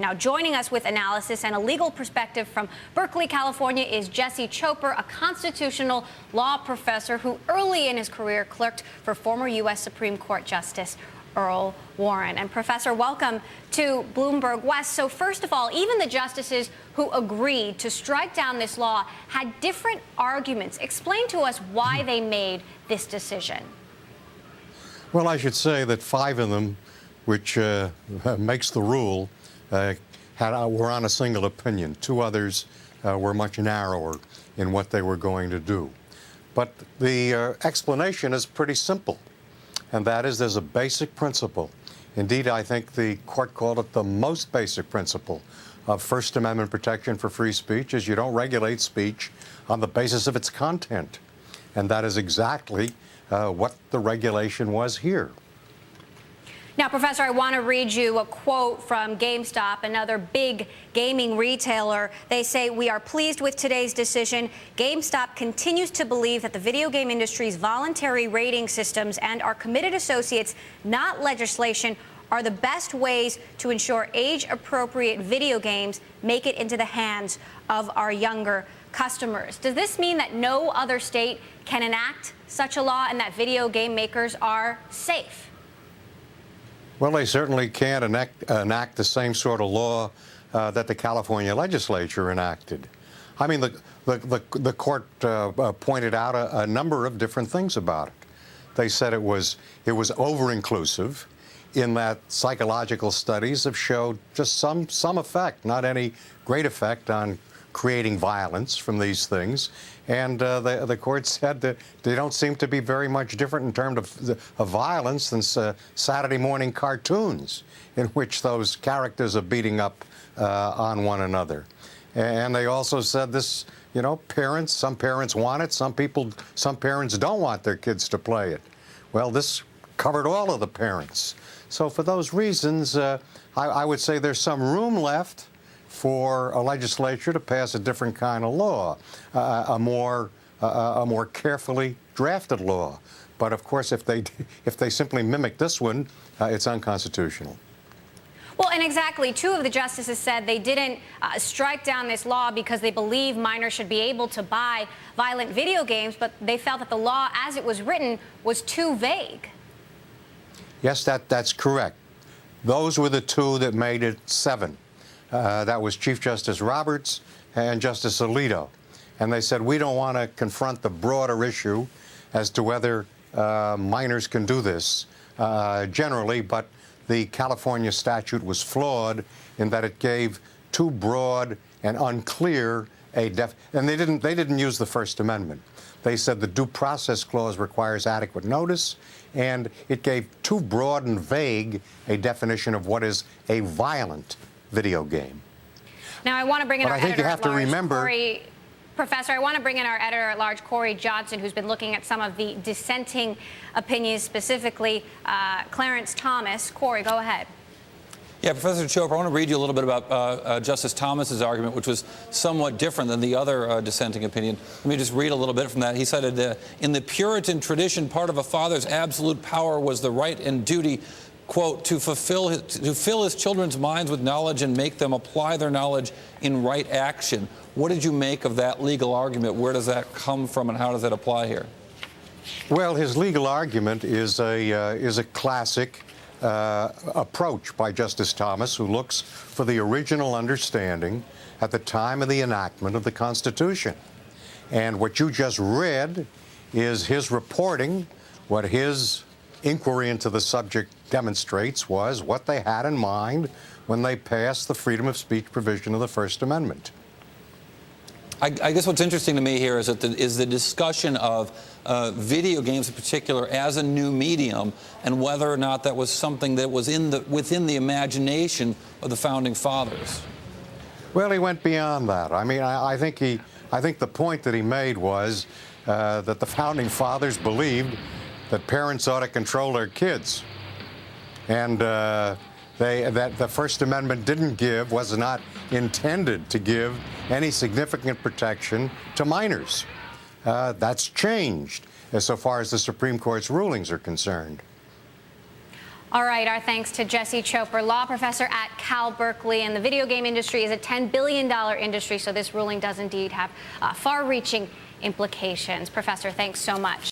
Now, joining us with analysis and a legal perspective from Berkeley, California, is Jesse Chopra, a constitutional law professor who early in his career clerked for former U.S. Supreme Court Justice Earl Warren. And Professor, welcome to Bloomberg West. So first of all, even the justices who agreed to strike down this law had different arguments. Explain to us why they made this decision. Well, I should say that 5 of them, which makes the rule, were on a single opinion. 2 others were much narrower in what they were going to do. But the explanation is pretty simple, and that is there's a basic principle. Indeed, I think the court called it the most basic principle of First Amendment protection for free speech is you don't regulate speech on the basis of its content. And that is exactly what the regulation was here. Now, Professor, I want to read you a quote from GameStop, another big gaming retailer. They say, "We are pleased with today's decision. GameStop continues to believe that the video game industry's voluntary rating systems and our committed associates, not legislation, are the best ways to ensure age-appropriate video games make it into the hands of our younger customers." Does this mean that no other state can enact such a law and that video game makers are safe? Well, they certainly can't enact the same sort of law that the California legislature enacted. I mean, the court pointed out a number of different things about it. They said it was over-inclusive in that psychological studies have showed just some effect, not any great effect on creating violence from these things. And the court said that they don't seem to be very much different in terms of violence than Saturday morning cartoons in which those characters are beating up on one another. And they also said this, you know, some parents want it, some parents don't want their kids to play it. Well, this covered all of the parents. So for those reasons, I would say there's some room left for a legislature to pass a different kind of law, a more carefully drafted law. But of course, if they simply mimic this one, it's unconstitutional. Well, and exactly, 2 of the justices said they didn't strike down this law because they believe minors should be able to buy violent video games, but they felt that the law, as it was written, was too vague. Yes, that's correct. Those were the 2 that made it 7. That was Chief Justice Roberts and Justice Alito. And they said, we don't want to confront the broader issue as to whether minors can do this generally, but the California statute was flawed in that it gave too broad and unclear and they didn't use the First Amendment. They said the Due Process Clause requires adequate notice, and it gave too broad and vague a definition of what is a violent video game. Now, I want to bring in our editor-at-large, Cory. Professor, I want to bring in our editor-at-large, Cory Johnson, who's been looking at some of the dissenting opinions, specifically Clarence Thomas. Cory, go ahead. Yeah, Professor Chopra, I want to read you a little bit about Justice Thomas's argument, which was somewhat different than the other dissenting opinion. Let me just read a little bit from that. He cited, in the Puritan tradition, part of a father's absolute power was the right and duty, quote, to fill his children's minds with knowledge and make them apply their knowledge in right action. What did you make of that legal argument? Where does that come from, and how does that apply here? Well, his legal argument is a classic approach by Justice Thomas, who looks for the original understanding at the time of the enactment of the Constitution. And what you just read is his reporting. What his inquiry into the subject demonstrates was what they had in mind when they passed the freedom of speech provision of the First Amendment. I guess what's interesting to me here is that the discussion of video games in particular as a new medium, and whether or not that was something that was within the imagination of the founding fathers. Well, he went beyond that. I mean, I think the point that he made was that the founding fathers believed that parents ought to control their kids, and that the First Amendment was not intended to give any significant protection to minors. That's changed as so far as the Supreme Court's rulings are concerned. All right, our thanks to Jesse Chopra, law professor at Cal Berkeley. And the video game industry is a $10 billion industry, so this ruling does indeed have far-reaching implications. Professor, thanks so much.